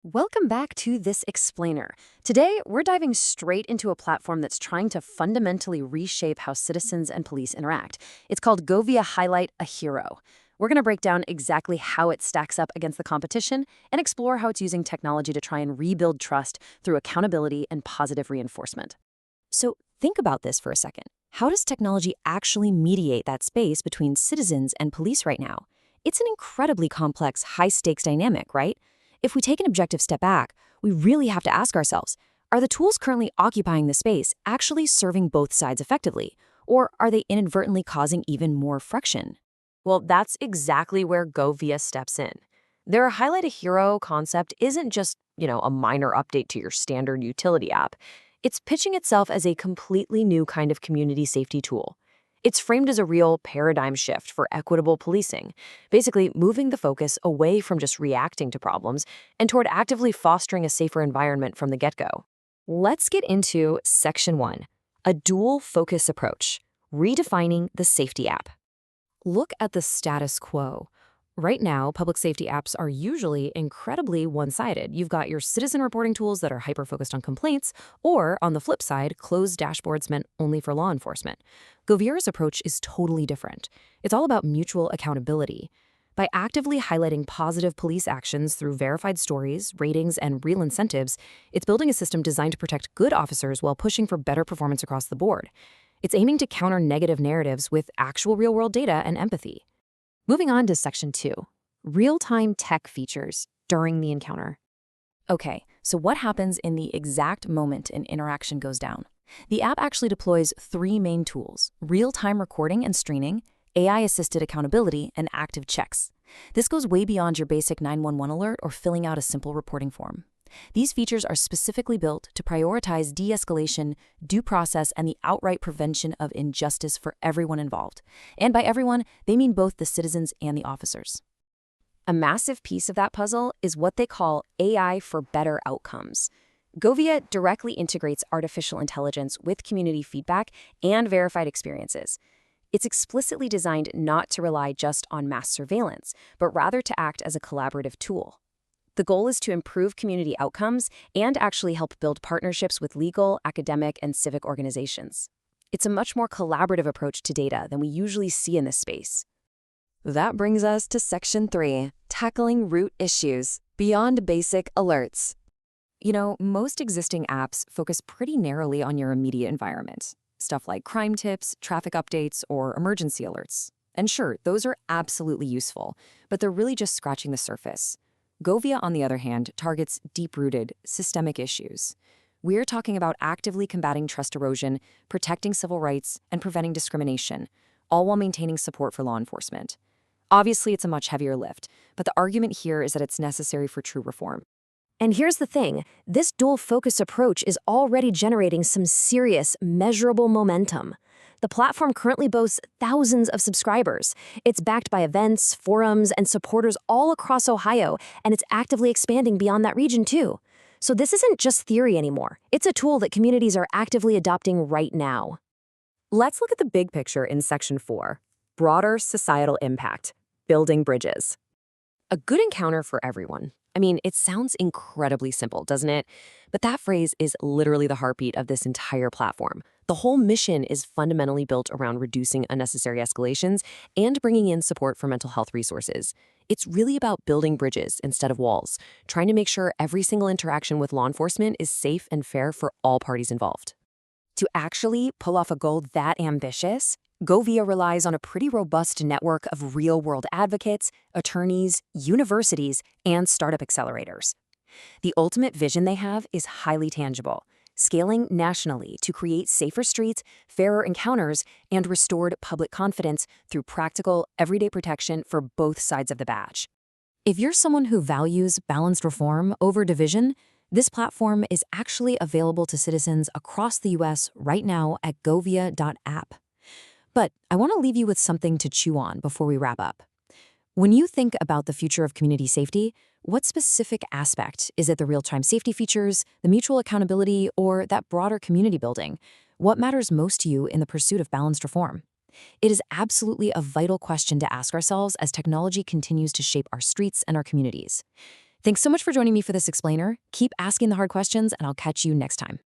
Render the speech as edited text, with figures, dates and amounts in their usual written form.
Welcome back to This Explainer. Today, we're diving straight into a platform that's trying to fundamentally reshape how citizens and police interact. It's called GoVia Highlight A Hero. We're going to break down exactly how it stacks up against the competition and explore how it's using technology to try and rebuild trust through accountability and positive reinforcement. So think about this for a second. How does technology actually mediate that space between citizens and police right now? It's an incredibly complex, high-stakes dynamic, right? If we take an objective step back, we really have to ask ourselves, are the tools currently occupying the space actually serving both sides effectively, or are they inadvertently causing even more friction? Well, that's exactly where GoVia steps in. Their Highlight a Hero concept isn't just, a minor update to your standard utility app. It's pitching itself as a completely new kind of community safety tool. It's framed as a real paradigm shift for equitable policing, basically moving the focus away from just reacting to problems and toward actively fostering a safer environment from the get-go. Let's get into Section 1, a dual focus approach, redefining the safety app. Look at the status quo. Right now, public safety apps are usually incredibly one-sided. You've got your citizen reporting tools that are hyper-focused on complaints, or on the flip side, closed dashboards meant only for law enforcement. GoVia's approach is totally different. It's all about mutual accountability. By actively highlighting positive police actions through verified stories, ratings, and real incentives, it's building a system designed to protect good officers while pushing for better performance across the board. It's aiming to counter negative narratives with actual real-world data and empathy. Moving on to Section 2, real-time tech features during the encounter. Okay, so what happens in the exact moment an interaction goes down? The app actually deploys three main tools: real-time recording and streaming, AI-assisted accountability, and active checks. This goes way beyond your basic 911 alert or filling out a simple reporting form. These features are specifically built to prioritize de-escalation, due process, and the outright prevention of injustice for everyone involved. And by everyone, they mean both the citizens and the officers. A massive piece of that puzzle is what they call AI for better outcomes. GoVia directly integrates artificial intelligence with community feedback and verified experiences. It's explicitly designed not to rely just on mass surveillance, but rather to act as a collaborative tool. The goal is to improve community outcomes and actually help build partnerships with legal, academic, and civic organizations. It's a much more collaborative approach to data than we usually see in this space. That brings us to Section 3, tackling root issues beyond basic alerts. Most existing apps focus pretty narrowly on your immediate environment. Stuff like crime tips, traffic updates, or emergency alerts. And sure, those are absolutely useful, but they're really just scratching the surface. GoVia, on the other hand, targets deep-rooted, systemic issues. We're talking about actively combating trust erosion, protecting civil rights, and preventing discrimination, all while maintaining support for law enforcement. Obviously, it's a much heavier lift, but the argument here is that it's necessary for true reform. And here's the thing, this dual-focus approach is already generating some serious, measurable momentum. The platform currently boasts thousands of subscribers. It's backed by events, forums, and supporters all across Ohio, and it's actively expanding beyond that region too. So this isn't just theory anymore. It's a tool that communities are actively adopting right now. Let's look at the big picture in Section 4, broader societal impact, building bridges. A good encounter for everyone. It sounds incredibly simple, doesn't it? But that phrase is literally the heartbeat of this entire platform. The whole mission is fundamentally built around reducing unnecessary escalations and bringing in support for mental health resources. It's really about building bridges instead of walls, trying to make sure every single interaction with law enforcement is safe and fair for all parties involved. To actually pull off a goal that ambitious, GoVia relies on a pretty robust network of real-world advocates, attorneys, universities, and startup accelerators. The ultimate vision they have is highly tangible, scaling nationally to create safer streets, fairer encounters, and restored public confidence through practical, everyday protection for both sides of the badge. If you're someone who values balanced reform over division, this platform is actually available to citizens across the U.S. right now at govia.app. But I want to leave you with something to chew on before we wrap up. When you think about the future of community safety, what specific aspect? Is it the real-time safety features, the mutual accountability, or that broader community building? What matters most to you in the pursuit of balanced reform? It is absolutely a vital question to ask ourselves as technology continues to shape our streets and our communities. Thanks so much for joining me for this explainer. Keep asking the hard questions, and I'll catch you next time.